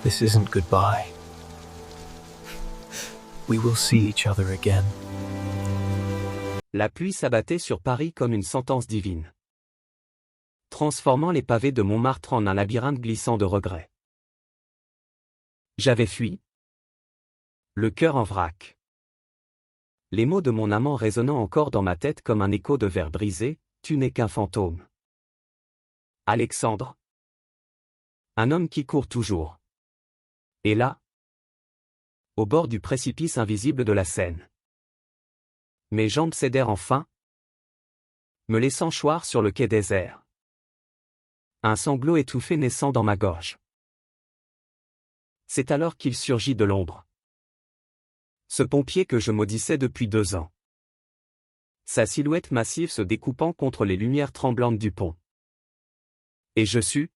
This isn't goodbye. We will see each other again. La pluie s'abattait sur Paris comme une sentence divine, transformant les pavés de Montmartre en un labyrinthe glissant de regrets. J'avais fui, le cœur en vrac. Les mots de mon amant résonnant encore dans ma tête comme un écho de verre brisé, tu n'es qu'un fantôme. Alexandre. Un homme qui court toujours. Et là, au bord du précipice invisible de la Seine. Mes jambes cédèrent enfin, me laissant choir sur le quai désert. Un sanglot étouffé naissant dans ma gorge. C'est alors qu'il surgit de l'ombre. Ce pompier que je maudissais depuis 2 ans. Sa silhouette massive se découpant contre les lumières tremblantes du pont. Et je sus,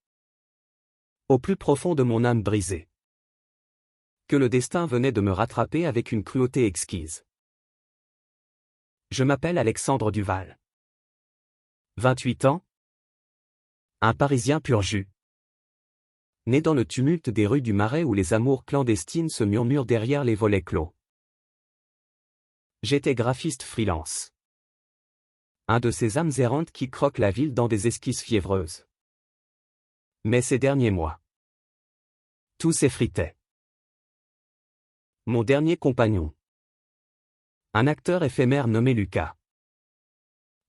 au plus profond de mon âme brisée, que le destin venait de me rattraper avec une cruauté exquise. Je m'appelle Alexandre Duval. 28 ans. Un Parisien pur jus. Né dans le tumulte des rues du Marais où les amours clandestines se murmurent derrière les volets clos. J'étais graphiste freelance. Un de ces âmes errantes qui croquent la ville dans des esquisses fiévreuses. Mais ces derniers mois, tout s'effritait. Mon dernier compagnon, un acteur éphémère nommé Lucas,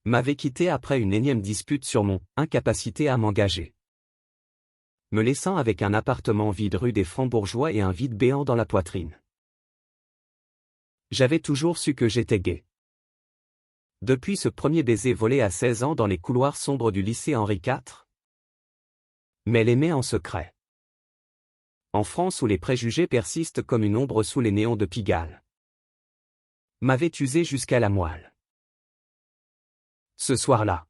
m'avait quitté après une énième dispute sur mon incapacité à m'engager, me laissant avec un appartement vide rue des Francs-Bourgeois et un vide béant dans la poitrine. J'avais toujours su que j'étais gay. Depuis ce premier baiser volé à 16 ans dans les couloirs sombres du lycée Henri IV, mais l'aimer en secret. En France où les préjugés persistent comme une ombre sous les néons de Pigalle, m'avait usé jusqu'à la moelle. Ce soir-là,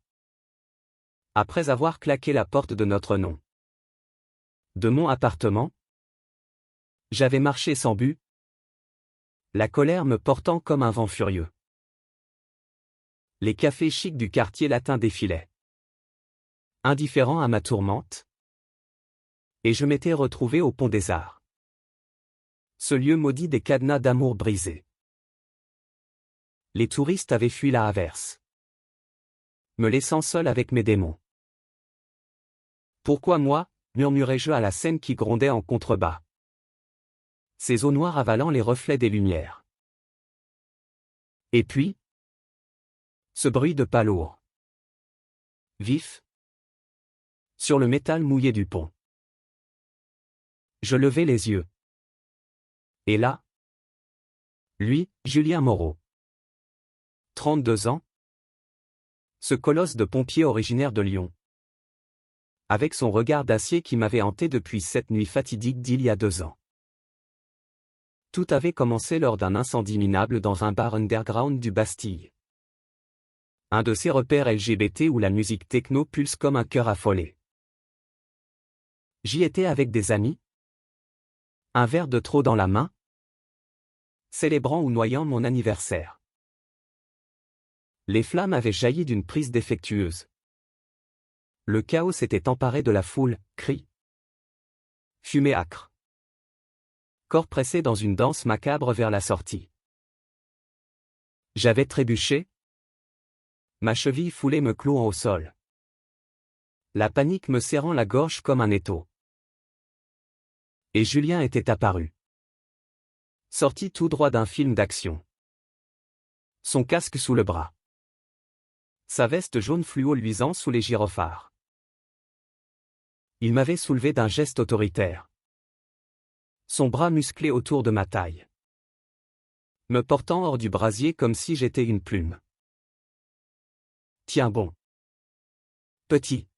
après avoir claqué la porte de notre nom, de mon appartement, j'avais marché sans but, la colère me portant comme un vent furieux. Les cafés chics du quartier latin défilaient, indifférents à ma tourmente, et je m'étais retrouvé au Pont des Arts. Ce lieu maudit des cadenas d'amour brisés. Les touristes avaient fui la averse, me laissant seul avec mes démons. Pourquoi moi, murmurai-je à la Seine qui grondait en contrebas, ses eaux noires avalant les reflets des lumières. Et puis, ce bruit de pas lourd, vif, sur le métal mouillé du pont. Je levai les yeux. Et là, lui, Julien Moreau. 32 ans. Ce colosse de pompier originaire de Lyon. Avec son regard d'acier qui m'avait hanté depuis cette nuit fatidique d'il y a 2 ans. Tout avait commencé lors d'un incendie minable dans un bar underground du Bastille. Un de ces repères LGBT où la musique techno pulse comme un cœur affolé. J'y étais avec des amis. Un verre de trop dans la main, célébrant ou noyant mon anniversaire. Les flammes avaient jailli d'une prise défectueuse. Le chaos s'était emparé de la foule, cris, fumée âcre. Corps pressé dans une danse macabre vers la sortie. J'avais trébuché. Ma cheville foulée me clouant au sol. La panique me serrant la gorge comme un étau. Et Julien était apparu. Sorti tout droit d'un film d'action. Son casque sous le bras. Sa veste jaune fluo luisant sous les gyrophares. Il m'avait soulevé d'un geste autoritaire. Son bras musclé autour de ma taille. Me portant hors du brasier comme si j'étais une plume. Tiens bon. Petit.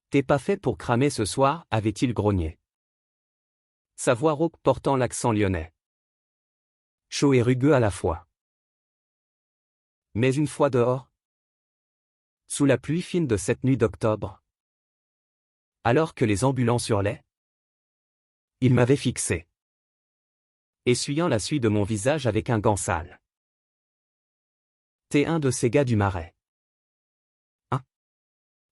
T'es pas fait pour cramer ce soir, avait-il grogné. Sa voix rauque portant l'accent lyonnais. Chaud et rugueux à la fois. Mais une fois dehors, sous la pluie fine de cette nuit d'octobre, alors que les ambulances hurlaient, il m'avait fixé, essuyant la suie de mon visage avec un gant sale. T'es un de ces gars du Marais. Hein?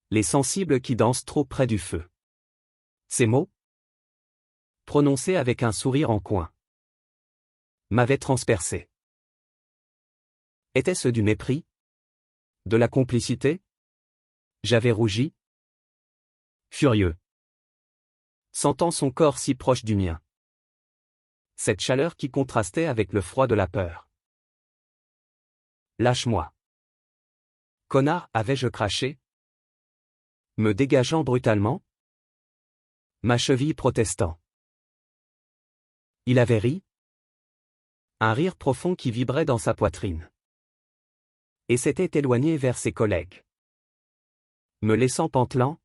Les sensibles qui dansent trop près du feu. Ces mots, prononcé avec un sourire en coin, m'avait transpercé. Était-ce du mépris? De la complicité? J'avais rougi. Furieux. Sentant son corps si proche du mien. Cette chaleur qui contrastait avec le froid de la peur. Lâche-moi. Connard, avais-je craché? Me dégageant brutalement? Ma cheville protestant. Il avait ri. Un rire profond qui vibrait dans sa poitrine. Et s'était éloigné vers ses collègues. Me laissant pantelant.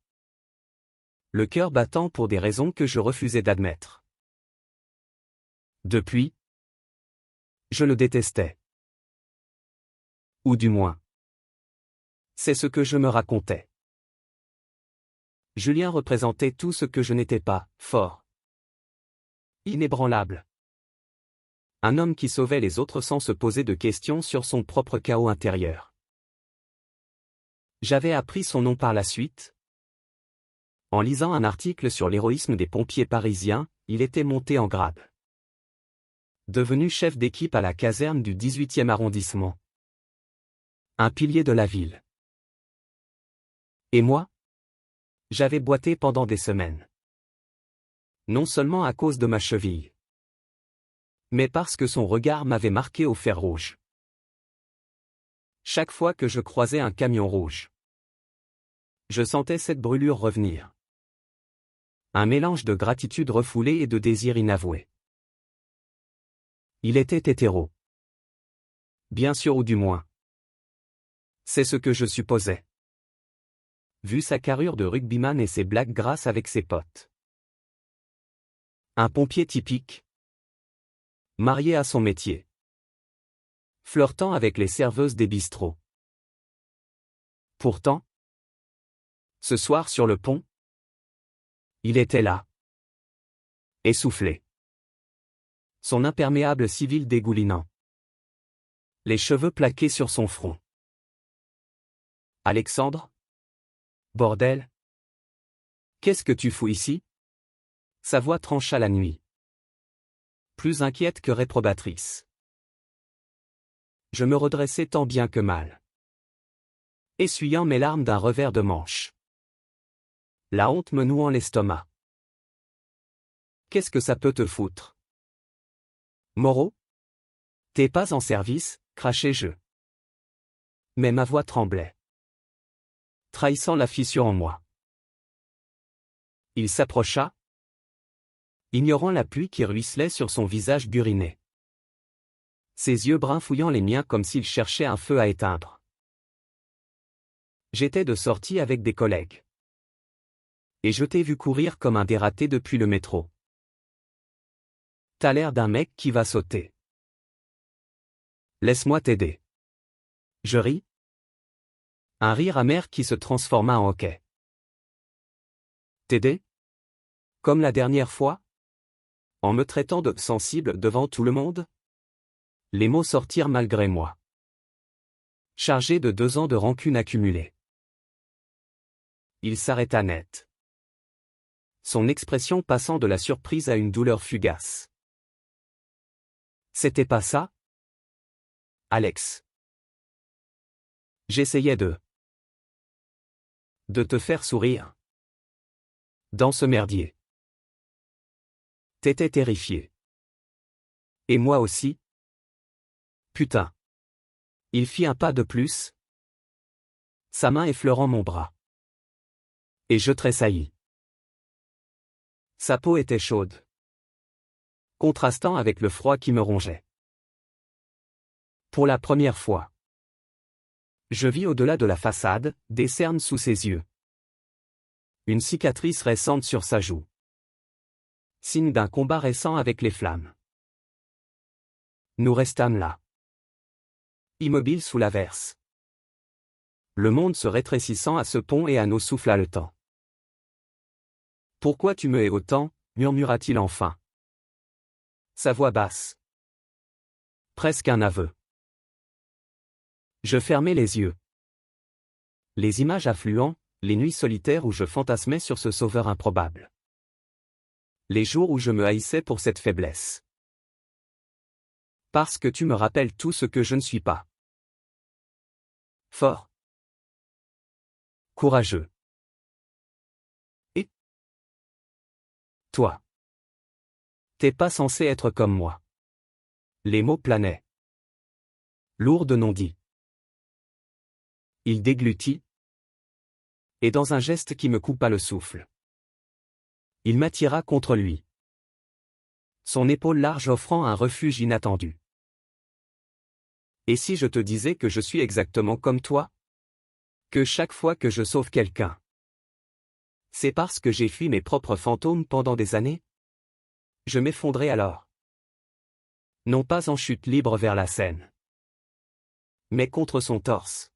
Le cœur battant pour des raisons que je refusais d'admettre. Depuis, je le détestais. Ou du moins, c'est ce que je me racontais. Julien représentait tout ce que je n'étais pas, fort. Inébranlable. Un homme qui sauvait les autres sans se poser de questions sur son propre chaos intérieur. J'avais appris son nom par la suite. En lisant un article sur l'héroïsme des pompiers parisiens, il était monté en grade. Devenu chef d'équipe à la caserne du 18e arrondissement. Un pilier de la ville. Et moi? J'avais boité pendant des semaines. Non seulement à cause de ma cheville, mais parce que son regard m'avait marqué au fer rouge. Chaque fois que je croisais un camion rouge, je sentais cette brûlure revenir. Un mélange de gratitude refoulée et de désir inavoué. Il était hétéro. Bien sûr, ou du moins. C'est ce que je supposais. Vu sa carrure de rugbyman et ses blagues grasses avec ses potes. Un pompier typique. Marié à son métier. Flirtant avec les serveuses des bistrots. Pourtant, ce soir sur le pont, il était là. Essoufflé. Son imperméable civil dégoulinant. Les cheveux plaqués sur son front. Alexandre? Bordel? Qu'est-ce que tu fous ici? Sa voix trancha la nuit. Plus inquiète que réprobatrice. Je me redressai tant bien que mal. Essuyant mes larmes d'un revers de manche. La honte me nouant l'estomac. Qu'est-ce que ça peut te foutre? Moreau? T'es pas en service, crachai-je. Mais ma voix tremblait. Trahissant la fissure en moi. Il s'approcha, ignorant la pluie qui ruisselait sur son visage buriné. Ses yeux bruns fouillant les miens comme s'il cherchait un feu à éteindre. J'étais de sortie avec des collègues. Et je t'ai vu courir comme un dératé depuis le métro. T'as l'air d'un mec qui va sauter. Laisse-moi t'aider. Je ris. Un rire amer qui se transforma en hoquet. T'aider? Comme la dernière fois? En me traitant de sensible devant tout le monde? Les mots sortirent malgré moi. Chargé de 2 ans de rancune accumulée. Il s'arrêta net. Son expression passant de la surprise à une douleur fugace. C'était pas ça? Alex. J'essayais de te faire sourire. Dans ce merdier. T'étais terrifié. Et moi aussi. Putain. Il fit un pas de plus. Sa main effleurant mon bras. Et je tressaillis. Sa peau était chaude. Contrastant avec le froid qui me rongeait. Pour la première fois. Je vis au-delà de la façade, des cernes sous ses yeux. Une cicatrice récente sur sa joue. Signe d'un combat récent avec les flammes. Nous restâmes là. Immobiles sous l'averse. Le monde se rétrécissant à ce pont et à nos souffles haletants. Pourquoi tu me hais autant, murmura-t-il enfin. Sa voix basse. Presque un aveu. Je fermai les yeux. Les images affluant, les nuits solitaires où je fantasmais sur ce sauveur improbable. Les jours où je me haïssais pour cette faiblesse. Parce que tu me rappelles tout ce que je ne suis pas. Fort. Courageux. Et toi. T'es pas censé être comme moi. Les mots planaient. Lourd de non-dit. Il déglutit. Et dans un geste qui me coupa le souffle. Il m'attira contre lui. Son épaule large offrant un refuge inattendu. Et si je te disais que je suis exactement comme toi? Que chaque fois que je sauve quelqu'un, c'est parce que j'ai fui mes propres fantômes pendant des années? Je m'effondrais alors. Non pas en chute libre vers la Seine, mais contre son torse.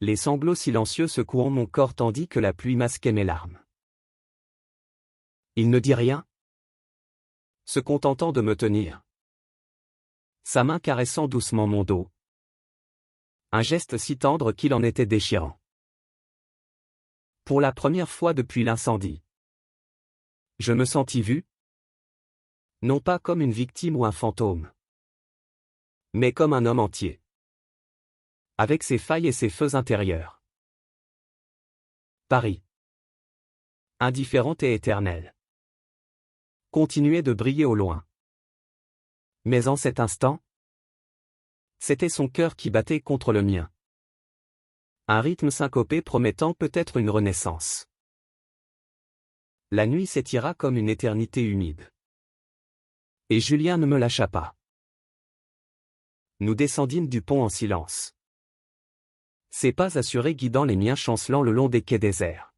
Les sanglots silencieux secouant mon corps tandis que la pluie masquait mes larmes. Il ne dit rien, se contentant de me tenir. Sa main caressant doucement mon dos. Un geste si tendre qu'il en était déchirant. Pour la première fois depuis l'incendie, je me sentis vu, non pas comme une victime ou un fantôme, mais comme un homme entier, avec ses failles et ses feux intérieurs. Paris, indifférente et éternelle, continuait de briller au loin. Mais en cet instant, c'était son cœur qui battait contre le mien. Un rythme syncopé promettant peut-être une renaissance. La nuit s'étira comme une éternité humide. Et Julien ne me lâcha pas. Nous descendîmes du pont en silence. Ses pas assurés guidant les miens chancelant le long des quais déserts.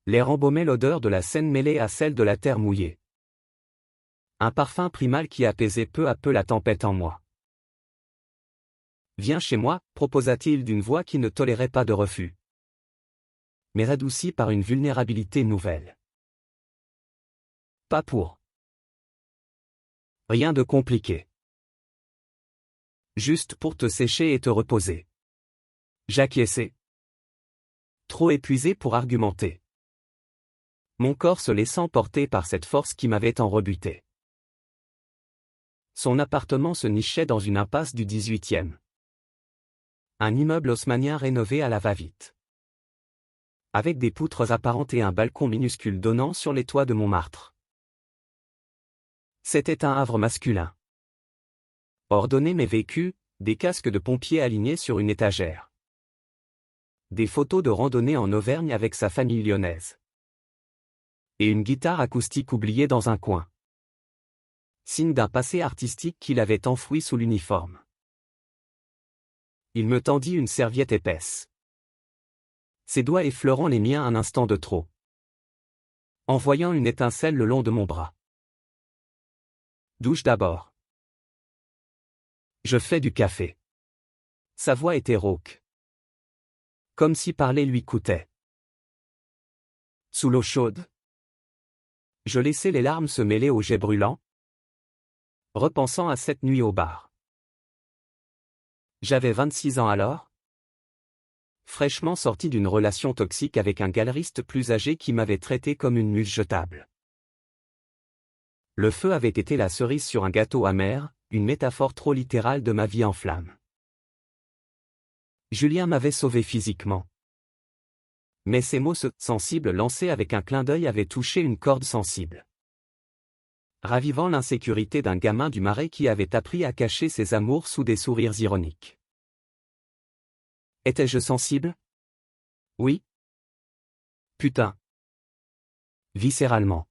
L'air embaumait l'odeur de la Seine mêlée à celle de la terre mouillée. Un parfum primal qui apaisait peu à peu la tempête en moi. Viens chez moi, proposa-t-il d'une voix qui ne tolérait pas de refus, mais adoucie par une vulnérabilité nouvelle. Pas pour. Rien de compliqué. Juste pour te sécher et te reposer. J'acquiesçai. Trop épuisé pour argumenter. Mon corps se laissant porter par cette force qui m'avait tant rebuté. Son appartement se nichait dans une impasse du 18e. Un immeuble haussmannien rénové à la va-vite. Avec des poutres apparentes et un balcon minuscule donnant sur les toits de Montmartre. C'était un havre masculin. Ordonné mais vécu, des casques de pompiers alignés sur une étagère. Des photos de randonnée en Auvergne avec sa famille lyonnaise. Et une guitare acoustique oubliée dans un coin. Signe d'un passé artistique qu'il avait enfoui sous l'uniforme. Il me tendit une serviette épaisse. Ses doigts effleurant les miens un instant de trop. Envoyant une étincelle le long de mon bras. Douche d'abord. Je fais du café. Sa voix était rauque. Comme si parler lui coûtait. Sous l'eau chaude. Je laissais les larmes se mêler aux jets brûlants. Repensant à cette nuit au bar. J'avais 26 ans alors. Fraîchement sorti d'une relation toxique avec un galeriste plus âgé qui m'avait traité comme une muse jetable. Le feu avait été la cerise sur un gâteau amer, une métaphore trop littérale de ma vie en flammes. Julien m'avait sauvé physiquement. Mais ces mots sensibles lancés avec un clin d'œil avaient touché une corde sensible. Ravivant l'insécurité d'un gamin du Marais qui avait appris à cacher ses amours sous des sourires ironiques. Étais-je sensible? Oui. Putain. Viscéralement.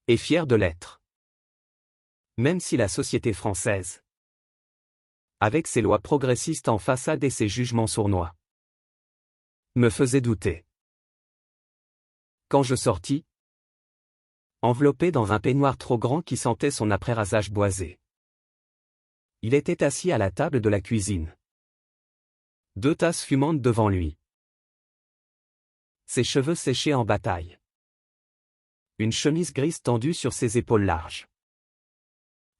Et fier de l'être. Même si la société française, avec ses lois progressistes en façade et ses jugements sournois, me faisait douter. Quand je sortis, enveloppé dans un peignoir trop grand qui sentait son après-rasage boisé. Il était assis à la table de la cuisine. 2 tasses fumantes devant lui. Ses cheveux séchés en bataille. Une chemise grise tendue sur ses épaules larges.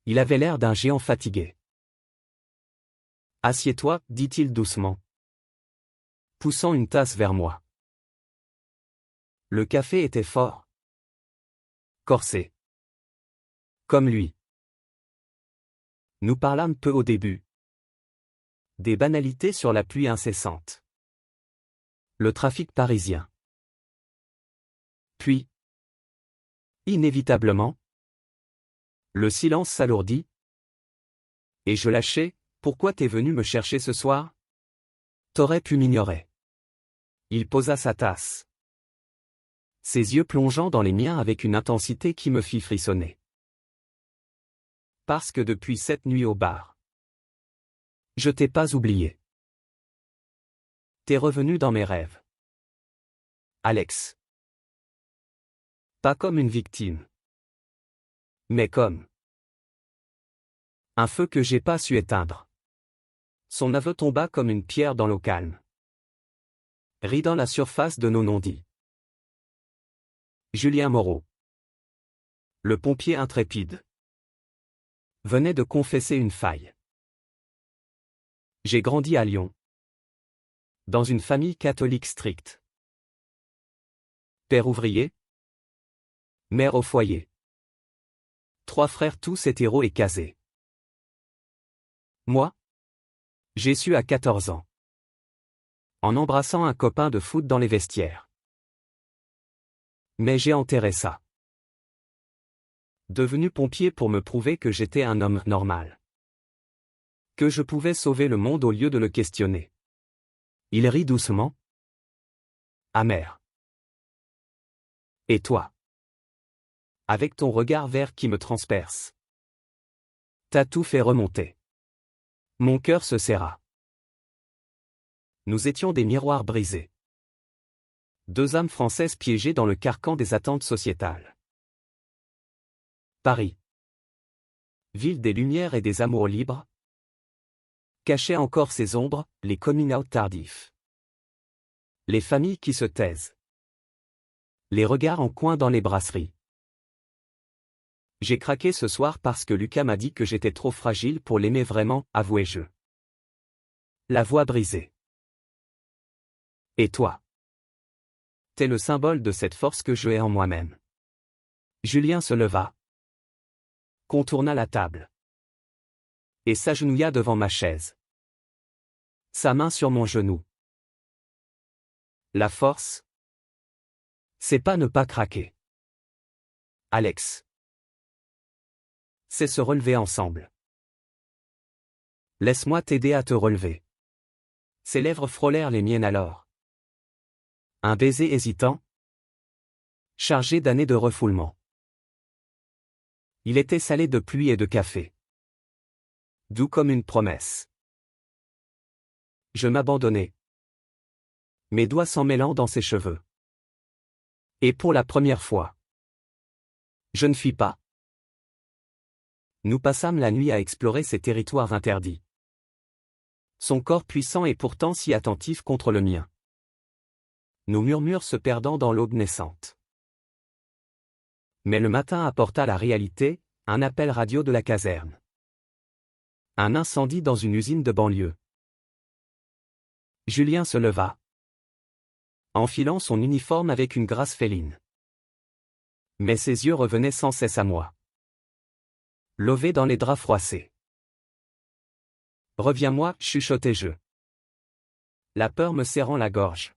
Il avait l'air d'un géant fatigué. Assieds-toi, dit-il doucement, poussant une tasse vers moi. Le café était fort. Corsé. Comme lui. Nous parlâmes peu au début. Des banalités sur la pluie incessante. Le trafic parisien. Puis, inévitablement, le silence s'alourdit. Et je lâchai. Pourquoi t'es venu me chercher ce soir? T'aurais pu m'ignorer. Il posa sa tasse. Ses yeux plongeant dans les miens avec une intensité qui me fit frissonner. Parce que depuis cette nuit au bar, je t'ai pas oublié. T'es revenu dans mes rêves. Alex. Pas comme une victime. Mais comme un feu que j'ai pas su éteindre. Son aveu tomba comme une pierre dans l'eau calme, ridant la surface de nos non-dits. Julien Moreau, le pompier intrépide, venait de confesser une faille. J'ai grandi à Lyon, dans une famille catholique stricte. Père ouvrier, mère au foyer. 3 frères tous hétéros et casés. Moi, j'ai su à 14 ans. En embrassant un copain de foot dans les vestiaires. Mais j'ai enterré ça. Devenu pompier pour me prouver que j'étais un homme normal. Que je pouvais sauver le monde au lieu de le questionner. Il rit doucement. Amer. Et toi? Avec ton regard vert qui me transperce. T'as tout fait remonter. Mon cœur se serra. Nous étions des miroirs brisés. 2 âmes françaises piégées dans le carcan des attentes sociétales. Paris. Ville des lumières et des amours libres. Cachait encore ses ombres, les coming-out tardifs. Les familles qui se taisent. Les regards en coin dans les brasseries. J'ai craqué ce soir parce que Lucas m'a dit que j'étais trop fragile pour l'aimer vraiment, avouai-je. La voix brisée. Et toi? T'es le symbole de cette force que je ai en moi-même. Julien se leva. Contourna la table. Et s'agenouilla devant ma chaise. Sa main sur mon genou. La force, c'est pas ne pas craquer. Alex. C'est se relever ensemble. Laisse-moi t'aider à te relever. Ses lèvres frôlèrent les miennes alors. Un baiser hésitant, chargé d'années de refoulement. Il était salé de pluie et de café. Doux comme une promesse. Je m'abandonnai. Mes doigts s'en mêlant dans ses cheveux. Et pour la première fois, je ne fuis pas. Nous passâmes la nuit à explorer ces territoires interdits. Son corps puissant et pourtant si attentif contre le mien. Nos murmures se perdant dans l'aube naissante. Mais le matin apporta la réalité, un appel radio de la caserne. Un incendie dans une usine de banlieue. Julien se leva, enfilant son uniforme avec une grâce féline. Mais ses yeux revenaient sans cesse à moi. Lovés dans les draps froissés. Reviens-moi, chuchotai-je. La peur me serrant la gorge.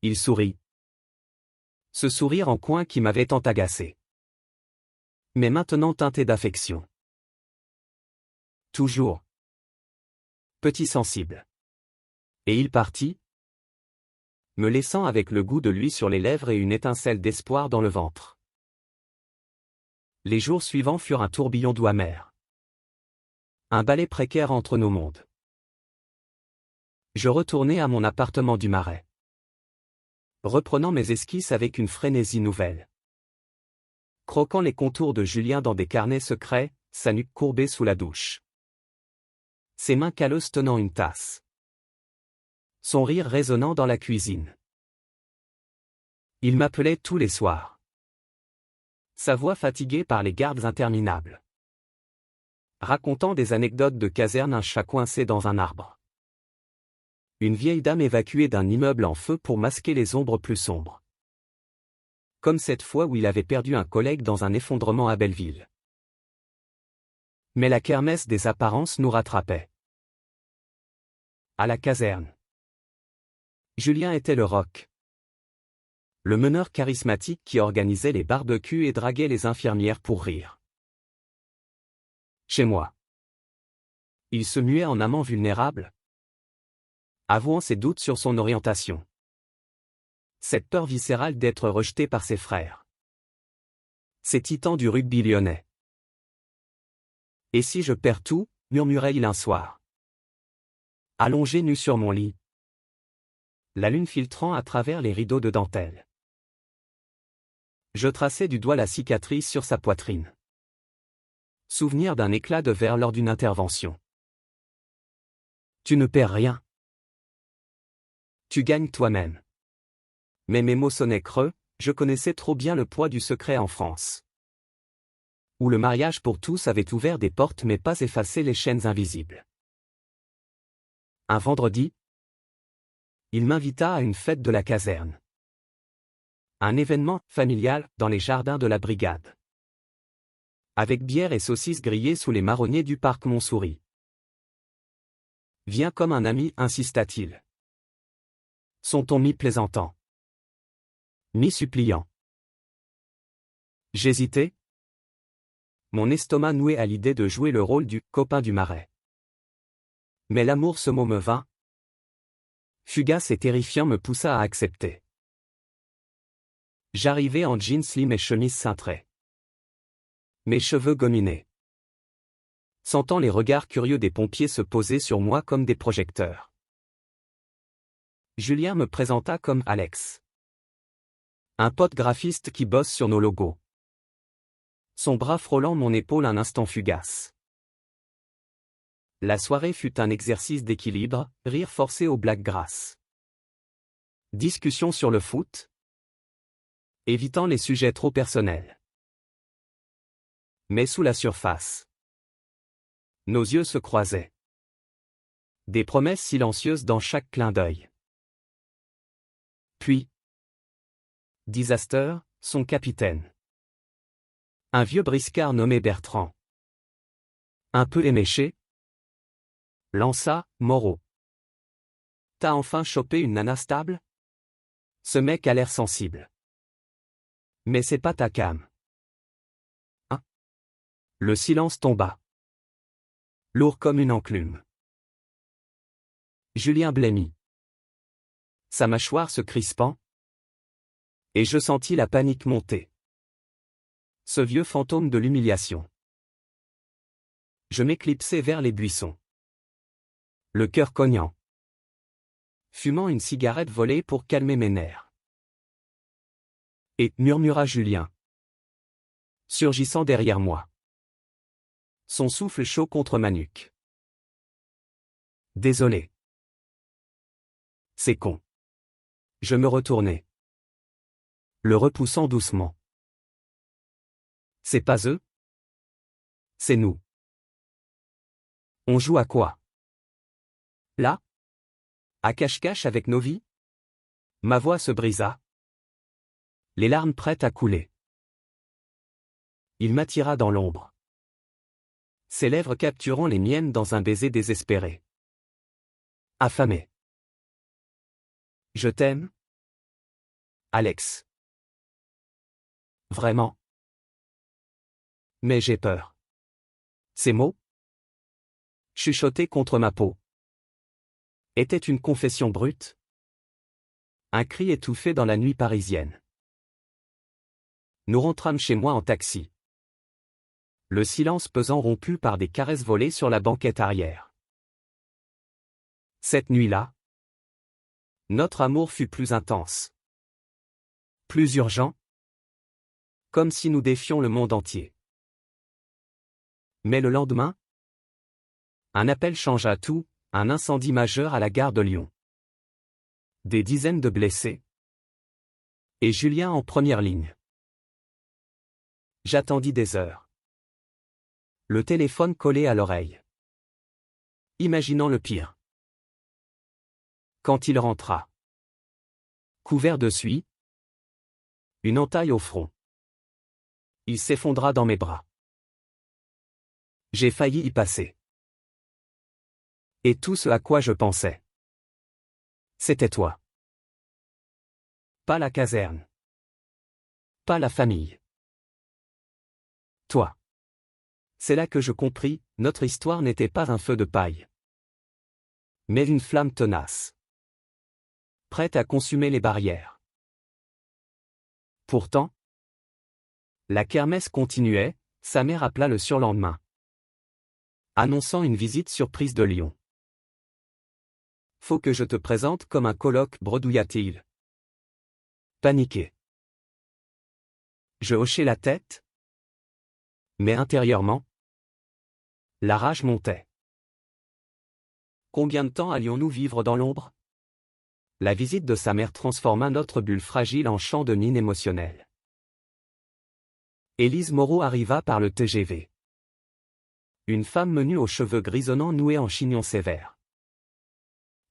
Il sourit. Ce sourire en coin qui m'avait tant agacé. Mais maintenant teinté d'affection. Toujours. Petit sensible. Et il partit, me laissant avec le goût de lui sur les lèvres et une étincelle d'espoir dans le ventre. Les jours suivants furent un tourbillon doux amer. Un balai précaire entre nos mondes. Je retournai à mon appartement du Marais. Reprenant mes esquisses avec une frénésie nouvelle. Croquant les contours de Julien dans des carnets secrets, sa nuque courbée sous la douche. Ses mains calleuses tenant une tasse. Son rire résonnant dans la cuisine. Il m'appelait tous les soirs. Sa voix fatiguée par les gardes interminables. Racontant des anecdotes de caserne, un chat coincé dans un arbre. Une vieille dame évacuée d'un immeuble en feu pour masquer les ombres plus sombres. Comme cette fois où il avait perdu un collègue dans un effondrement à Belleville. Mais la kermesse des apparences nous rattrapait. À la caserne. Julien était le rock. Le meneur charismatique qui organisait les barbecues et draguait les infirmières pour rire. Chez moi. Il se muait en amant vulnérable, avouant ses doutes sur son orientation. Cette peur viscérale d'être rejeté par ses frères. Ces titans du rugby lyonnais. Et si je perds tout, murmurait-il un soir. Allongé nu sur mon lit. La lune filtrant à travers les rideaux de dentelle. Je traçais du doigt la cicatrice sur sa poitrine. Souvenir d'un éclat de verre lors d'une intervention. Tu ne perds rien. Tu gagnes toi-même. Mais mes mots sonnaient creux, je connaissais trop bien le poids du secret en France. Où le mariage pour tous avait ouvert des portes mais pas effacé les chaînes invisibles. Un vendredi, il m'invita à une fête de la caserne. Un événement familial dans les jardins de la brigade. Avec bière et saucisses grillées sous les marronniers du parc Montsouris. Viens comme un ami, insista-t-il. Son ton mi-plaisantant. Mi-suppliant. J'hésitais. Mon estomac noué à l'idée de jouer le rôle du copain du marais. Mais l'amour, ce mot me vint. Fugace et terrifiant, me poussa à accepter. J'arrivais en jeans slim et chemise cintrée. Mes cheveux gominés. Sentant les regards curieux des pompiers se poser sur moi comme des projecteurs. Julien me présenta comme Alex. Un pote graphiste qui bosse sur nos logos. Son bras frôlant mon épaule un instant fugace. La soirée fut un exercice d'équilibre, rire forcé aux blagues grasses. Discussion sur le foot. Évitant les sujets trop personnels. Mais sous la surface. Nos yeux se croisaient. Des promesses silencieuses dans chaque clin d'œil. Puis, Disaster, son capitaine. Un vieux briscard nommé Bertrand. Un peu éméché. Lança, Moreau. T'as enfin chopé une nana stable? Ce mec a l'air sensible. Mais c'est pas ta cam. Hein? Le silence tomba. Lourd comme une enclume. Julien blêmit. Sa mâchoire se crispant. Et je sentis la panique monter. Ce vieux fantôme de l'humiliation. Je m'éclipsai vers les buissons. Le cœur cognant. Fumant une cigarette volée pour calmer mes nerfs. Et, murmura Julien. Surgissant derrière moi. Son souffle chaud contre ma nuque. Désolé. C'est con. Je me retournai. Le repoussant doucement. C'est pas eux. C'est nous. On joue à quoi? Là? À cache-cache avec nos vies? Ma voix se brisa. Les larmes prêtes à couler. Il m'attira dans l'ombre. Ses lèvres capturant les miennes dans un baiser désespéré. Affamé. Je t'aime, Alex. Vraiment. Mais j'ai peur. Ces mots, chuchotés contre ma peau, étaient une confession brute. Un cri étouffé dans la nuit parisienne. Nous rentrâmes chez moi en taxi. Le silence pesant rompu par des caresses volées sur la banquette arrière. Cette nuit-là, notre amour fut plus intense. Plus urgent. Comme si nous défions le monde entier. Mais le lendemain, un appel changea tout, un incendie majeur à la gare de Lyon. Des dizaines de blessés. Et Julien en première ligne. J'attendis des heures. Le téléphone collé à l'oreille. Imaginant le pire. Quand il rentra, couvert de suie, une entaille au front, il s'effondra dans mes bras. J'ai failli y passer. Et tout ce à quoi je pensais, c'était toi. Pas la caserne. Pas la famille. Toi. C'est là que je compris, notre histoire n'était pas un feu de paille, mais une flamme tenace, prête à consumer les barrières. Pourtant, la kermesse continuait, sa mère appela le surlendemain, annonçant une visite surprise de Lyon. Faut que je te présente comme un colloque, bredouilla-t-il. Paniqué. Je hochai la tête, mais intérieurement, la rage montait. Combien de temps allions-nous vivre dans l'ombre? La visite de sa mère transforma notre bulle fragile en champ de mine émotionnelle. Élise Moreau arriva par le TGV. Une femme menue aux cheveux grisonnants noués en chignon sévère,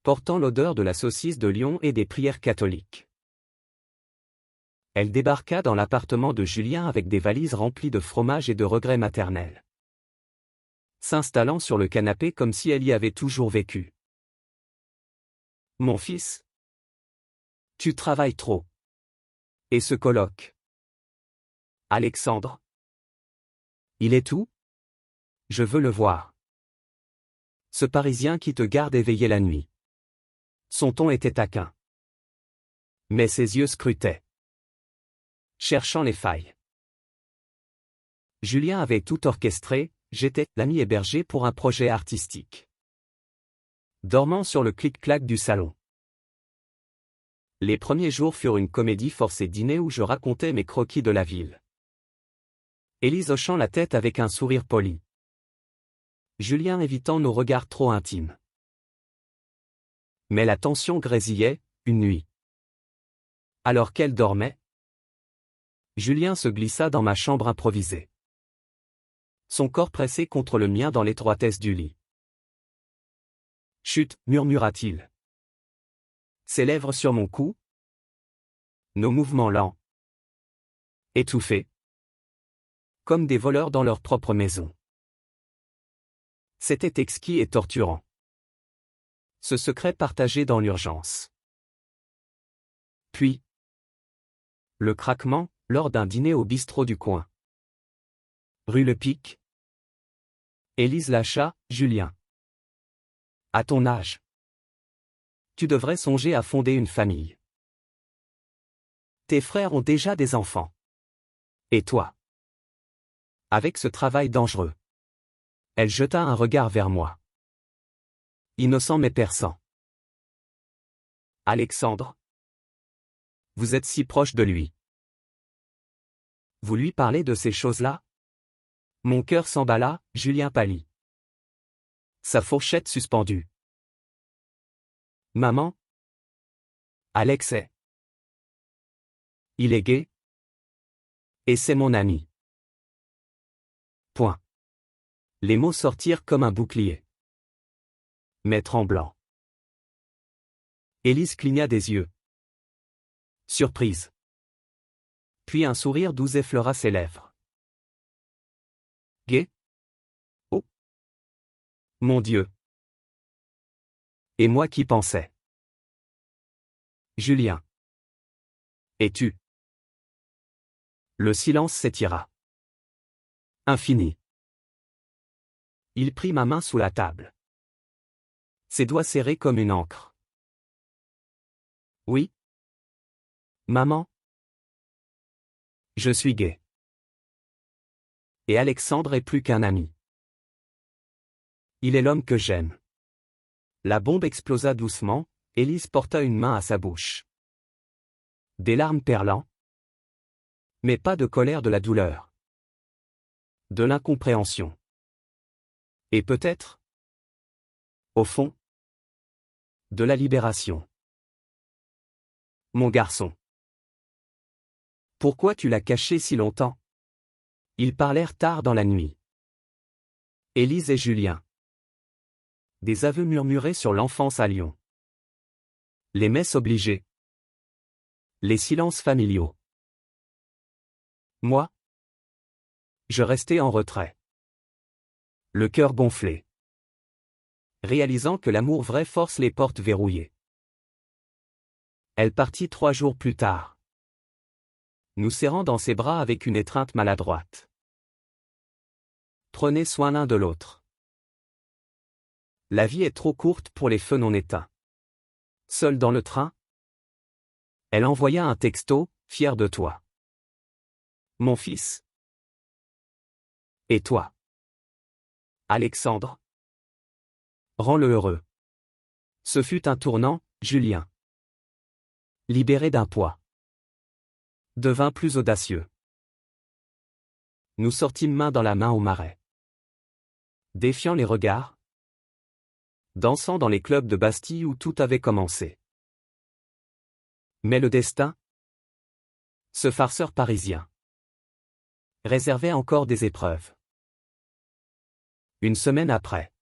portant l'odeur de la saucisse de Lyon et des prières catholiques. Elle débarqua dans l'appartement de Julien avec des valises remplies de fromage et de regrets maternels, s'installant sur le canapé comme si elle y avait toujours vécu. « Mon fils, tu travailles trop. Et ce colloque? Alexandre? Il est où? Je veux le voir. Ce Parisien qui te garde éveillé la nuit. » Son ton était taquin, mais ses yeux scrutaient, cherchant les failles. Julien avait tout orchestré, j'étais l'ami hébergé pour un projet artistique. Dormant sur le clic-clac du salon. Les premiers jours furent une comédie forcée dîner où je racontais mes croquis de la ville. Élise hochant la tête avec un sourire poli. Julien évitant nos regards trop intimes. Mais la tension grésillait, une nuit. Alors qu'elle dormait, Julien se glissa dans ma chambre improvisée. Son corps pressé contre le mien dans l'étroitesse du lit. Chut, murmura-t-il. Ses lèvres sur mon cou. Nos mouvements lents. Étouffés. Comme des voleurs dans leur propre maison. C'était exquis et torturant. Ce secret partagé dans l'urgence. Puis, le craquement, lors d'un dîner au bistrot du coin. Rue Le Pic. Élise lâcha, Julien. À ton âge, tu devrais songer à fonder une famille. Tes frères ont déjà des enfants. Et toi? Avec ce travail dangereux. Elle jeta un regard vers moi. Innocent mais perçant. Alexandre? Vous êtes si proche de lui. Vous lui parlez de ces choses-là? Mon cœur s'emballa, Julien pâlit. Sa fourchette suspendue. Maman? Alex est. Il est gai. Et c'est mon ami. Point. Les mots sortirent comme un bouclier. Mais tremblant. Élise cligna des yeux. Surprise. Puis un sourire doux effleura ses lèvres. Gai? Oh! Mon Dieu! Et moi qui pensais? Julien. Et tu? Le silence s'étira. Infini. Il prit ma main sous la table. Ses doigts serrés comme une encre. Oui? Maman? Je suis gai. Et Alexandre est plus qu'un ami. Il est l'homme que j'aime. La bombe explosa doucement, Élise porta une main à sa bouche. Des larmes perlant. Mais pas de colère, de la douleur. De l'incompréhension. Et peut-être, au fond, de la libération. Mon garçon. Pourquoi tu l'as caché si longtemps? Ils parlèrent tard dans la nuit. Élise et Julien. Des aveux murmurés sur l'enfance à Lyon. Les messes obligées. Les silences familiaux. Moi, je restais en retrait. Le cœur gonflé. Réalisant que l'amour vrai force les portes verrouillées. Elle partit 3 jours plus tard, nous serrant dans ses bras avec une étreinte maladroite. Prenez soin l'un de l'autre. La vie est trop courte pour les feux non éteints. Seule dans le train, elle envoya un texto, fier de toi. Mon fils. Et toi, Alexandre? Rends-le heureux. Ce fut un tournant, Julien. Libéré d'un poids, devint plus audacieux. Nous sortîmes main dans la main au marais. Défiant les regards, dansant dans les clubs de Bastille où tout avait commencé. Mais le destin, ce farceur parisien, réservait encore des épreuves. Une semaine après,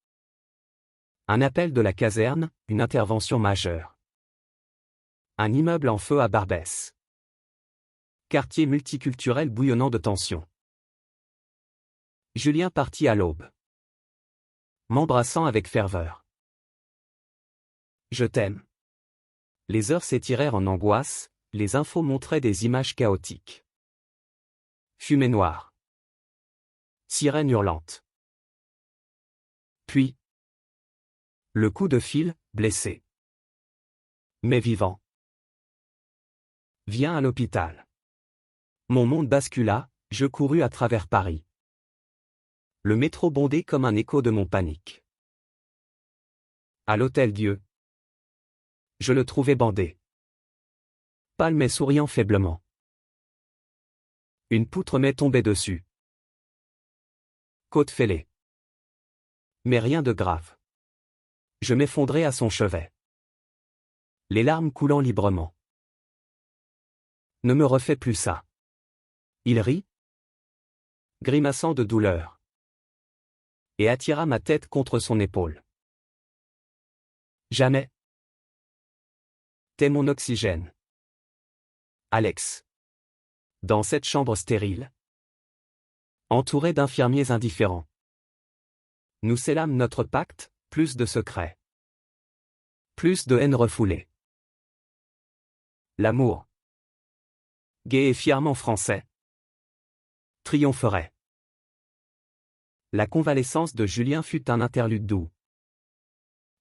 un appel de la caserne, une intervention majeure. Un immeuble en feu à Barbès. Quartier multiculturel bouillonnant de tension. Julien partit à l'aube, m'embrassant avec ferveur. Je t'aime. Les heures s'étirèrent en angoisse, les infos montraient des images chaotiques. Fumée noire. Sirène hurlante. Puis, le coup de fil, blessé. Mais vivant. Viens à l'hôpital. Mon monde bascula, je courus à travers Paris. Le métro bondait comme un écho de mon panique. À l'Hôtel-Dieu. Je le trouvais bandé. Pâle mais souriant faiblement. Une poutre m'est tombée dessus. Côte fêlée. Mais rien de grave. Je m'effondrai à son chevet. Les larmes coulant librement. Ne me refais plus ça. Il rit, grimaçant de douleur, et attira ma tête contre son épaule. Jamais. T'es mon oxygène. Alex. Dans cette chambre stérile, entourée d'infirmiers indifférents, nous scellâmes notre pacte, plus de secrets. Plus de haine refoulée. L'amour, gai et fièrement français, triompherait. La convalescence de Julien fut un interlude doux.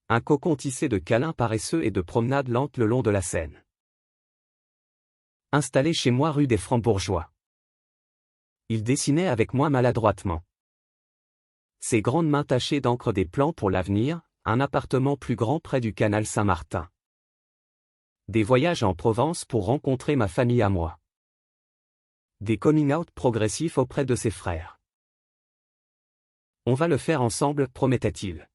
Un cocon tissé de câlins paresseux et de promenades lentes le long de la Seine. Installé chez moi rue des Francs-Bourgeois. Il dessinait avec moi maladroitement. Ses grandes mains tachées d'encre des plans pour l'avenir, un appartement plus grand près du canal Saint-Martin. Des voyages en Provence pour rencontrer ma famille à moi. Des coming-out progressifs auprès de ses frères. On va le faire ensemble, promettait-il.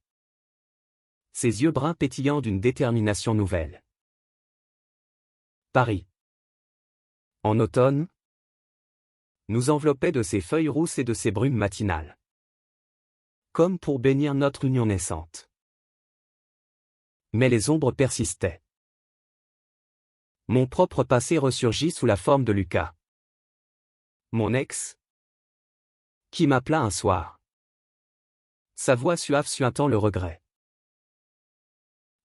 Ses yeux bruns pétillants d'une détermination nouvelle. Paris. En automne, nous enveloppait de ses feuilles rousses et de ses brumes matinales. Comme pour bénir notre union naissante. Mais les ombres persistaient. Mon propre passé ressurgit sous la forme de Lucas. Mon ex, qui m'appela un soir. Sa voix suave suintant le regret.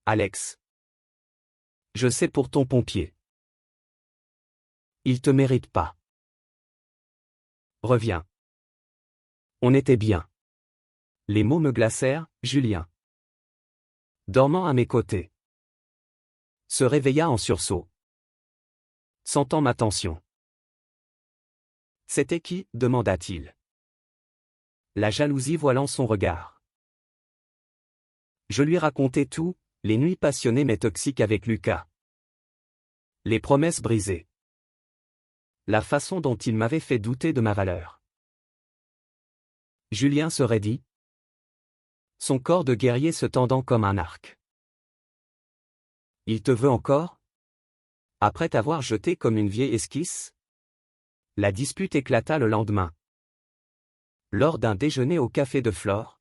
Alex. Je sais pour ton pompier. Il te mérite pas. Reviens. On était bien. Les mots me glacèrent, Julien. Dormant à mes côtés. Se réveilla en sursaut. Sentant ma tension. C'était qui, demanda-t-il. La jalousie voilant son regard. Je lui racontai tout, les nuits passionnées mais toxiques avec Lucas. Les promesses brisées. La façon dont il m'avait fait douter de ma valeur. Julien se raidit. Son corps de guerrier se tendant comme un arc. Il te veut encore? Après t'avoir jeté comme une vieille esquisse? La dispute éclata le lendemain. Lors d'un déjeuner au café de Flore,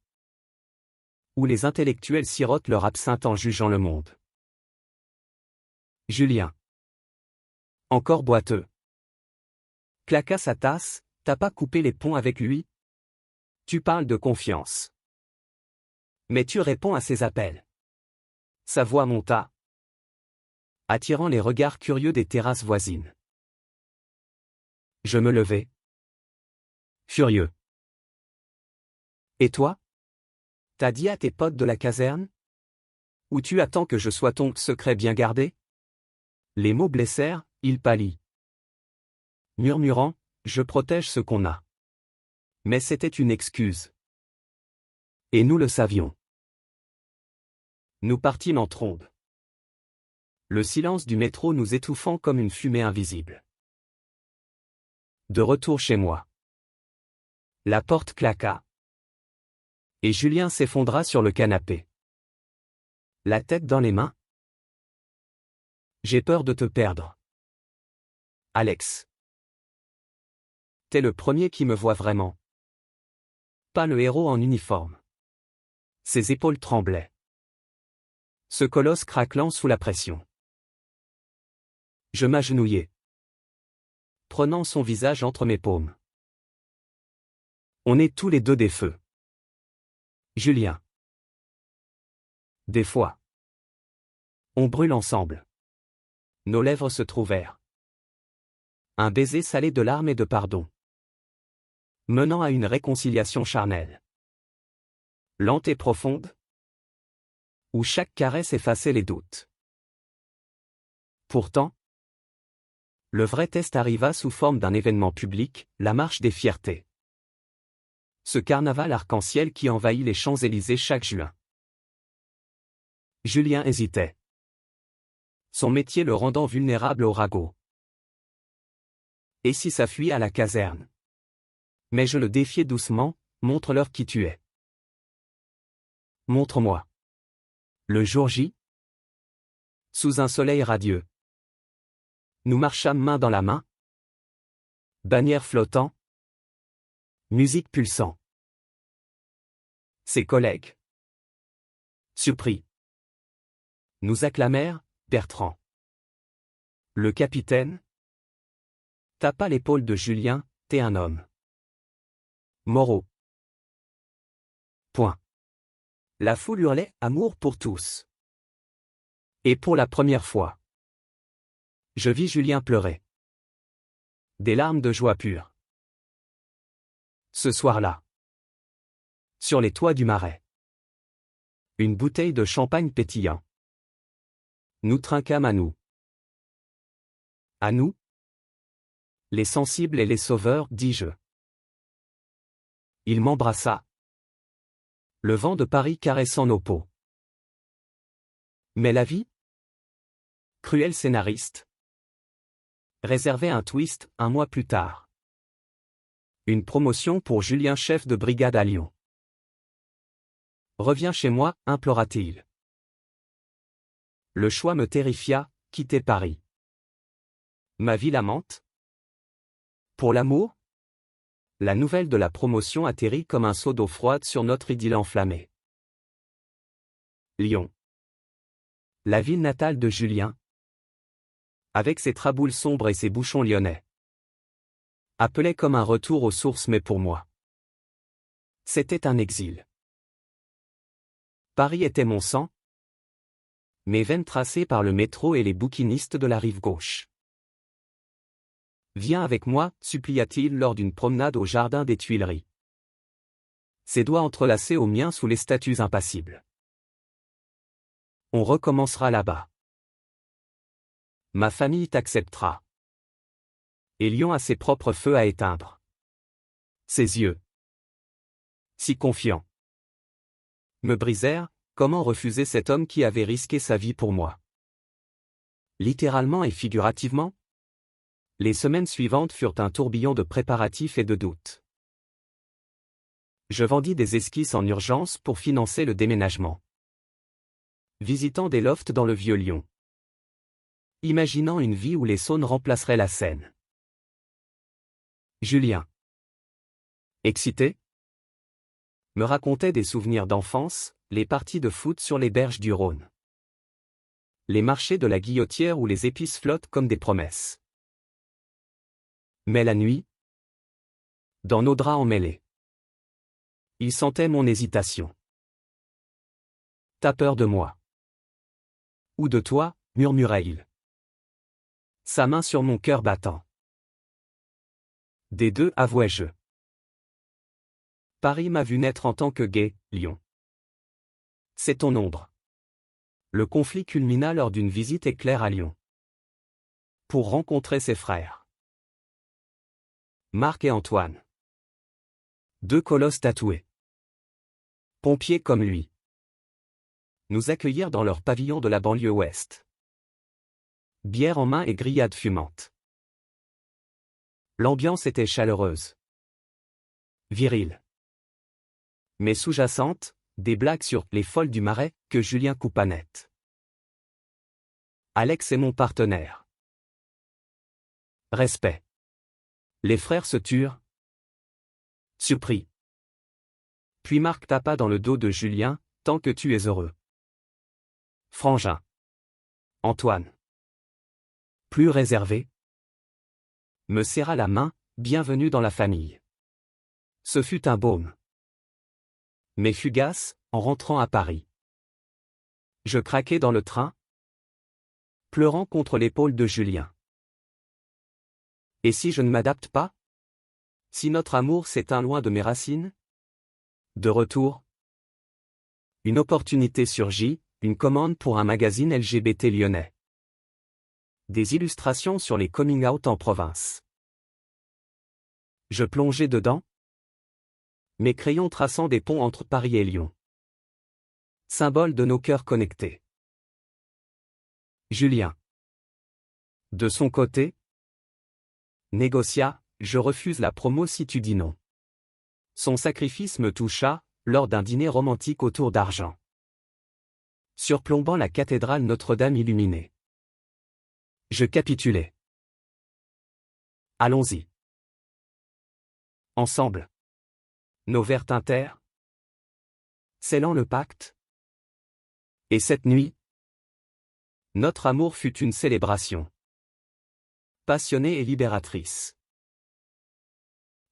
où les intellectuels sirotent leur absinthe en jugeant le monde. Julien. Encore boiteux. Claqua sa tasse, t'as pas coupé les ponts avec lui? Tu parles de confiance. Mais tu réponds à ses appels. Sa voix monta, attirant les regards curieux des terrasses voisines. Je me levai. Furieux. Et toi? T'as dit à tes potes de la caserne? Ou tu attends que je sois ton secret bien gardé? Les mots blessèrent, il pâlit. Murmurant, je protège ce qu'on a. Mais c'était une excuse. Et nous le savions. Nous partîmes en trombe. Le silence du métro nous étouffant comme une fumée invisible. De retour chez moi. La porte claqua. Et Julien s'effondra sur le canapé. La tête dans les mains. J'ai peur de te perdre. Alex. T'es le premier qui me voit vraiment. Pas le héros en uniforme. Ses épaules tremblaient. Ce colosse craquelant sous la pression. Je m'agenouillai, prenant son visage entre mes paumes. On est tous les deux des feux. Julien. Des fois. On brûle ensemble. Nos lèvres se trouvèrent. Un baiser salé de larmes et de pardon. Menant à une réconciliation charnelle. Lente et profonde. Où chaque caresse effaçait les doutes. Pourtant, le vrai test arriva sous forme d'un événement public, la marche des fiertés. Ce carnaval arc-en-ciel qui envahit les Champs-Élysées chaque juin. Julien hésitait. Son métier le rendant vulnérable au ragot. Et si ça fuit à la caserne? Mais je le défiais doucement, montre-leur qui tu es. Montre-moi. Le jour J? Sous un soleil radieux. Nous marchâmes main dans la main. Bannière flottant. Musique pulsant. Ses collègues. Surpris. Nous acclamèrent, Bertrand. Le capitaine tapa l'épaule de Julien, t'es un homme. Moreau. Point. La foule hurlait, amour pour tous. Et pour la première fois, je vis Julien pleurer. Des larmes de joie pure. Ce soir-là. Sur les toits du Marais. Une bouteille de champagne pétillant. Nous trinquâmes à nous. À nous? Les sensibles et les sauveurs, dis-je. Il m'embrassa. Le vent de Paris caressant nos peaux. Mais la vie? Cruel scénariste. Réservait un twist, un mois plus tard. Une promotion pour Julien chef de brigade à Lyon. Reviens chez moi, implora-t-il. Le choix me terrifia, quitter Paris. Ma vie l'amante? Pour l'amour? La nouvelle de la promotion atterrit comme un seau d'eau froide sur notre idylle enflammée. Lyon. La ville natale de Julien. Avec ses traboules sombres et ses bouchons lyonnais. Appelait comme un retour aux sources mais pour moi. C'était un exil. Paris était mon sang. Mes veines tracées par le métro et les bouquinistes de la rive gauche. Viens avec moi, supplia-t-il lors d'une promenade au jardin des Tuileries. Ses doigts entrelacés aux miens sous les statues impassibles. On recommencera là-bas. Ma famille t'acceptera. Et Lyon a ses propres feux à éteindre. Ses yeux. Si confiants. Me brisèrent, comment refuser cet homme qui avait risqué sa vie pour moi? Littéralement et figurativement? Les semaines suivantes furent un tourbillon de préparatifs et de doutes. Je vendis des esquisses en urgence pour financer le déménagement. Visitant des lofts dans le vieux Lyon. Imaginant une vie où les Saônes remplaceraient la Seine. Julien. Excité? Me racontait des souvenirs d'enfance, les parties de foot sur les berges du Rhône. Les marchés de la Guillotière où les épices flottent comme des promesses. Mais la nuit, dans nos draps emmêlés, il sentait mon hésitation. T'as peur de moi? Ou de toi, murmura-t-il. Sa main sur mon cœur battant. Des deux, avouai-je. Paris m'a vu naître en tant que gai, lion. C'est ton ombre. Le conflit culmina lors d'une visite éclair à Lyon. Pour rencontrer ses frères. Marc et Antoine. Deux colosses tatoués. Pompiers comme lui. Nous accueillirent dans leur pavillon de la banlieue ouest. Bière en main et grillade fumante. L'ambiance était chaleureuse. Virile. Mais sous-jacente, des blagues sur « les folles du Marais » que Julien coupa net. Alex est mon partenaire. Respect. Les frères se turent. Surpris. Puis Marc tapa dans le dos de Julien, « Tant que tu es heureux. » Frangin. Antoine. Plus réservé. Me serra la main, « Bienvenue dans la famille. » Ce fut un baume. Mais fugace, en rentrant à Paris. Je craquai dans le train, pleurant contre l'épaule de Julien. Et si je ne m'adapte pas? Si notre amour s'éteint loin de mes racines? De retour, une opportunité surgit, une commande pour un magazine LGBT lyonnais. Des illustrations sur les coming out en province. Je plongeai dedans, mes crayons traçant des ponts entre Paris et Lyon. Symbole de nos cœurs connectés. Julien. De son côté, négocia, je refuse la promo si tu dis non. Son sacrifice me toucha, lors d'un dîner romantique autour d'argent. Surplombant la cathédrale Notre-Dame illuminée. Je capitulai. Allons-y. Ensemble. Nos verres tintèrent. Scellant le pacte. Et cette nuit, notre amour fut une célébration. Passionnée et libératrice.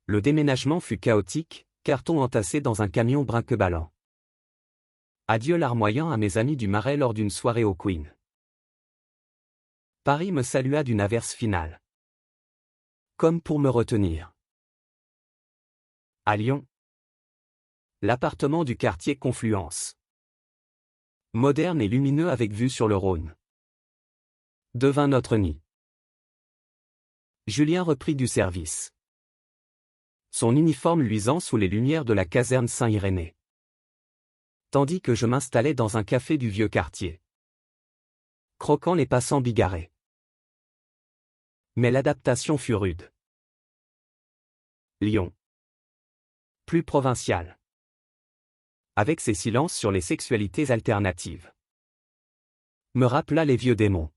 Le déménagement fut chaotique, cartons entassés dans un camion brinque-ballant. Adieu larmoyant à mes amis du Marais lors d'une soirée au Queen. Paris me salua d'une averse finale. Comme pour me retenir. À Lyon. L'appartement du quartier Confluence. Moderne et lumineux avec vue sur le Rhône. Devint notre nid. Julien reprit du service. Son uniforme luisant sous les lumières de la caserne Saint-Irénée. Tandis que je m'installais dans un café du vieux quartier. Croquant les passants bigarrés. Mais l'adaptation fut rude. Lyon. Plus provincial. Avec ses silences sur les sexualités alternatives. Me rappela les vieux démons.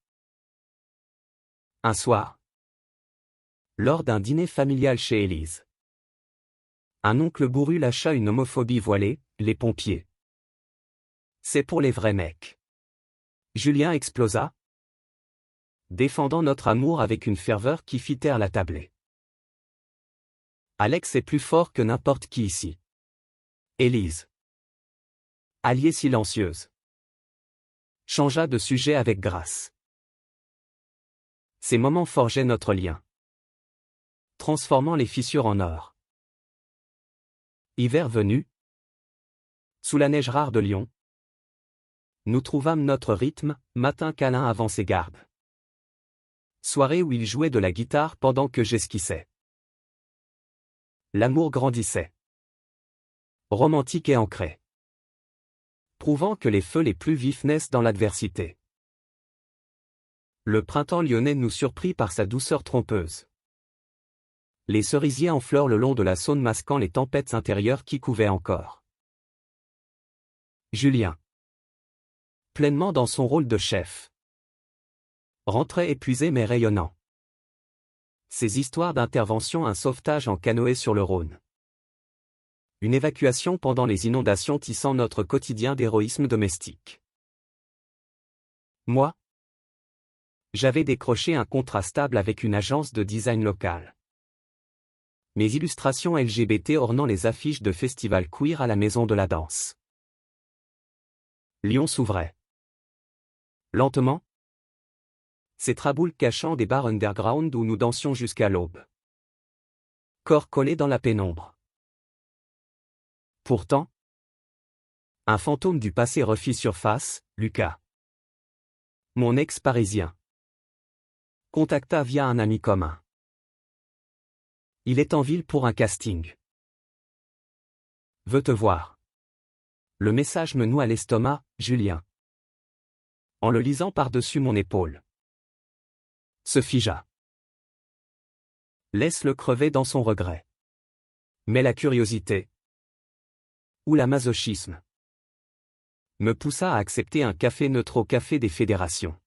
Un soir. Lors d'un dîner familial chez Élise. Un oncle bourru lâcha une homophobie voilée, les pompiers. C'est pour les vrais mecs. Julien explosa. Défendant notre amour avec une ferveur qui fit taire la tablée. Alex est plus fort que n'importe qui ici. Élise. Alliée silencieuse. Changea de sujet avec grâce. Ces moments forgeaient notre lien. Transformant les fissures en or. Hiver venu. Sous la neige rare de Lyon. Nous trouvâmes notre rythme, matin câlin avant ses gardes. Soirée où il jouait de la guitare pendant que j'esquissais. L'amour grandissait. Romantique et ancré. Prouvant que les feux les plus vifs naissent dans l'adversité. Le printemps lyonnais nous surprit par sa douceur trompeuse. Les cerisiers en fleurs le long de la Saône masquant les tempêtes intérieures qui couvaient encore. Julien. Pleinement dans son rôle de chef. Rentrait épuisé mais rayonnant. Ces histoires d'intervention, un sauvetage en canoë sur le Rhône. Une évacuation pendant les inondations tissant notre quotidien d'héroïsme domestique. Moi, J'avais décroché un contrat stable avec une agence de design locale. Mes illustrations LGBT ornant les affiches de festivals queer à la Maison de la Danse. Lyon s'ouvrait. Lentement. Ces traboules cachant des bars underground où nous dansions jusqu'à l'aube. Corps collés dans la pénombre. Pourtant, un fantôme du passé refit surface, Lucas. Mon ex-parisien. Contacta via un ami commun. Il est en ville pour un casting. Veux te voir. Le message me noue à l'estomac, Julien. En le lisant par-dessus mon épaule. Se figea. Laisse-le crever dans son regret. Mais la curiosité, ou la masochisme, me poussa à accepter un café neutre au Café des Fédérations.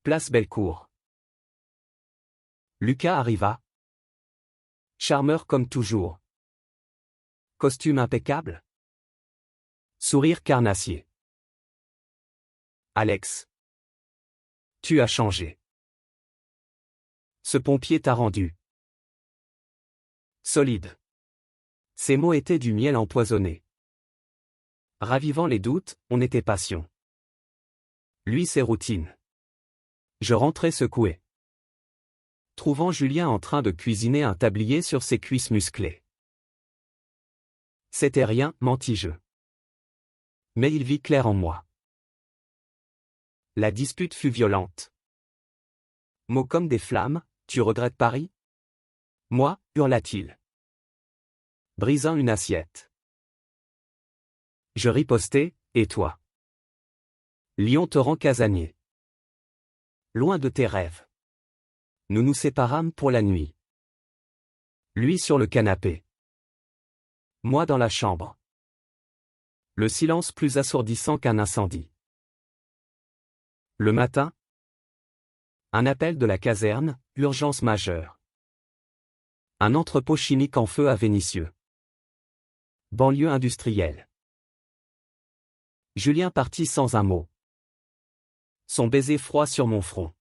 Place Bellecour. Lucas arriva. Charmeur comme toujours. Costume impeccable. Sourire carnassier. Alex. Tu as changé. Ce pompier t'a rendu solide. Ces mots étaient du miel empoisonné. Ravivant les doutes, on était passion. Lui ses routines. Je rentrais secoué. Trouvant Julien en train de cuisiner un tablier sur ses cuisses musclées. C'était rien, mentis-je. Mais il vit clair en moi. La dispute fut violente. Mots comme des flammes, tu regrettes Paris? Moi, hurla-t-il. Brisant une assiette. Je ripostai, et toi? Lyon te rend casanier. Loin de tes rêves. Nous nous séparâmes pour la nuit. Lui sur le canapé. Moi dans la chambre. Le silence plus assourdissant qu'un incendie. Le matin. Un appel de la caserne, urgence majeure. Un entrepôt chimique en feu à Vénissieux. Banlieue industrielle. Julien partit sans un mot. Son baiser froid sur mon front.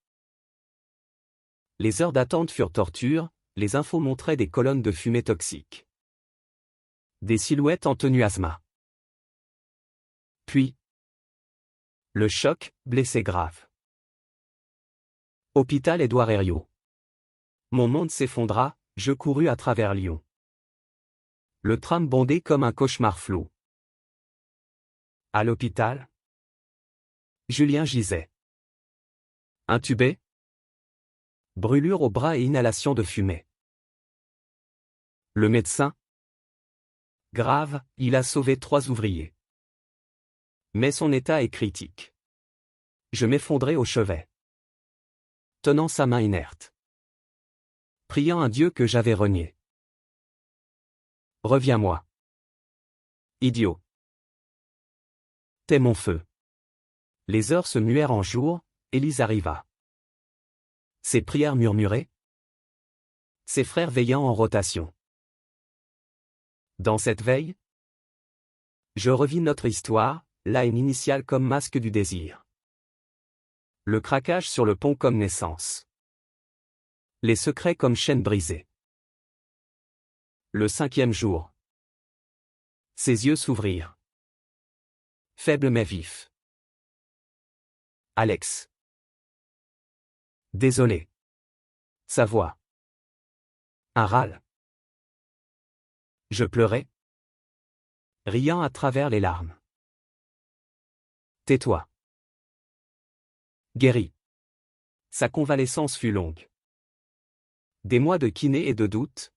Les heures d'attente furent torture, les infos montraient des colonnes de fumée toxique. Des silhouettes en tenue asthma. Puis, le choc, blessé grave. Hôpital Édouard Herriot. Mon monde s'effondra, je courus à travers Lyon. Le tram bondé comme un cauchemar flou. À l'hôpital, Julien gisait. Intubé. Brûlure au bras et inhalation de fumée. Le médecin. Grave, il a sauvé 3 ouvriers. Mais son état est critique. Je m'effondrai au chevet. Tenant sa main inerte. Priant un Dieu que j'avais renié. Reviens-moi. Idiot. T'es mon feu. Les heures se muèrent en jours, Élise arriva. Ses prières murmurées. Ses frères veillant en rotation. Dans cette veille, je revis notre histoire, la haine initiale comme masque du désir. Le craquage sur le pont comme naissance. Les secrets comme chaînes brisées. Le 5e jour. Ses yeux s'ouvrirent. Faible mais vif. Alex. Désolé. Sa voix. Un râle. Je pleurais. Riant à travers les larmes. Tais-toi. Guéri. Sa convalescence fut longue. Des mois de kiné et de doute.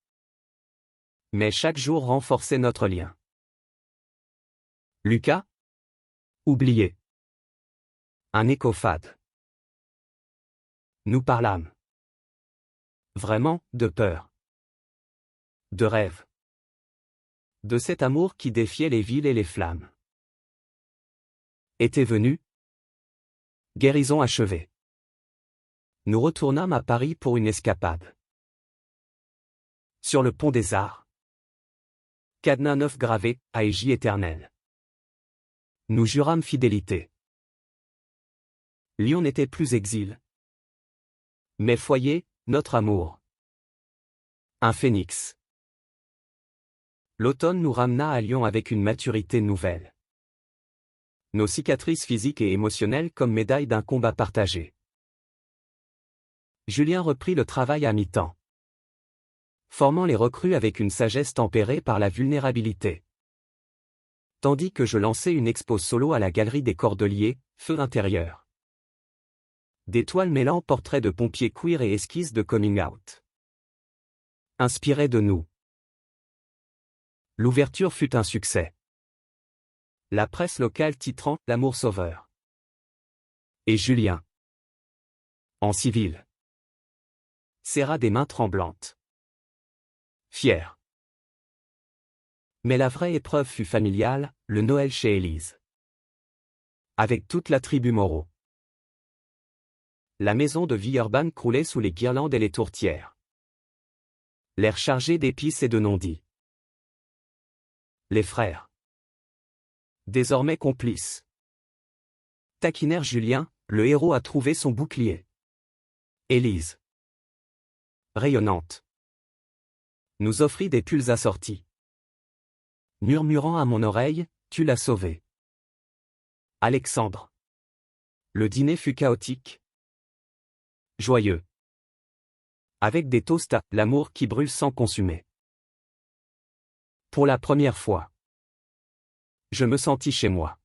Mais chaque jour renforçait notre lien. Lucas? Oublié. Un écho fade. Nous parlâmes. Vraiment, de peur. De rêve. De cet amour qui défiait les villes et les flammes. Était venu. Guérison achevée. Nous retournâmes à Paris pour une escapade. Sur le pont des Arts. Cadenas neuf gravé, à Égie éternelle. Nous jurâmes fidélité. Lyon n'était plus exil, Mes foyers, notre amour. Un phénix. L'automne nous ramena à Lyon avec une maturité nouvelle. Nos cicatrices physiques et émotionnelles comme médailles d'un combat partagé. Julien reprit le travail à mi-temps, formant les recrues avec une sagesse tempérée par la vulnérabilité. Tandis que je lançais une expo solo à la Galerie des Cordeliers, Feu intérieur. Des toiles mêlant portraits de pompiers queer et esquisses de coming out. Inspirés de nous. L'ouverture fut un succès. La presse locale titrant « L'amour sauveur ». Et Julien, en civil, serra des mains tremblantes. Fier. Mais la vraie épreuve fut familiale, le Noël chez Élise. Avec toute la tribu Moreau. La maison de vie urbaine croulait sous les guirlandes et les tourtières. L'air chargé d'épices et de non-dits. Les frères, désormais complices, taquinèrent Julien, le héros a trouvé son bouclier. Élise, rayonnante, nous offrit des pulls assortis. Murmurant à mon oreille, tu l'as sauvé. Alexandre. Le dîner fut chaotique. Joyeux. Avec des toasts à l'amour qui brûle sans consumer. Pour la première fois, je me sentis chez moi.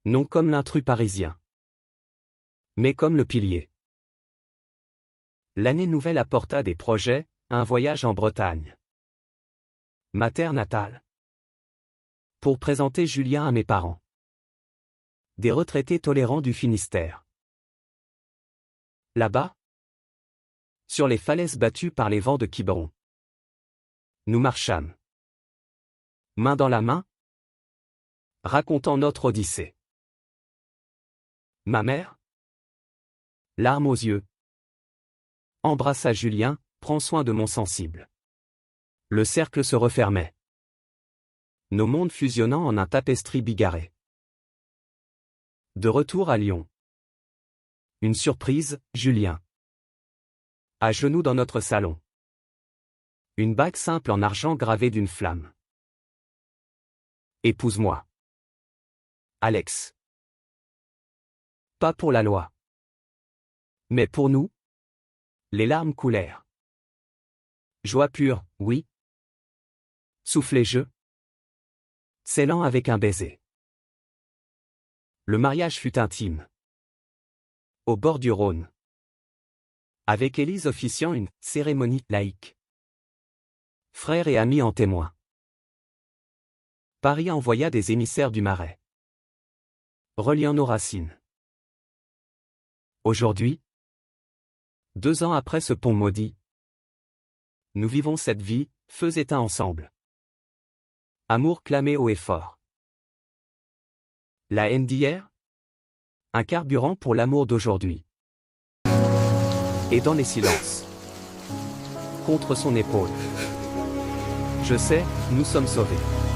Non comme l'intrus parisien, mais comme le pilier. L'année nouvelle apporta des projets, un voyage en Bretagne. Ma terre natale. Pour présenter Julien à mes parents. Des retraités tolérants du Finistère. Là-bas, sur les falaises battues par les vents de Quiberon, nous marchâmes, main dans la main, racontant notre odyssée. Ma mère, larmes aux yeux, embrassa Julien, prends soin de mon sensible. Le cercle se refermait. Nos mondes fusionnant en un tapestry bigarré. De retour à Lyon. Une surprise, Julien. À genoux dans notre salon. Une bague simple en argent gravée d'une flamme. Épouse-moi. Alex. Pas pour la loi. Mais pour nous. Les larmes coulèrent. Joie pure, oui. Soufflez je. Scellant avec un baiser. Le mariage fut intime. Au bord du Rhône. Avec Élise officiant une cérémonie laïque. Frères et amis en témoin. Paris envoya des émissaires du Marais. Reliant nos racines. Aujourd'hui, 2 ans après ce pont maudit, nous vivons cette vie, feux éteints ensemble. Amour clamé haut et fort. La haine d'hier? Un carburant pour l'amour d'aujourd'hui. Et dans les silences. Contre son épaule. Je sais, nous sommes sauvés.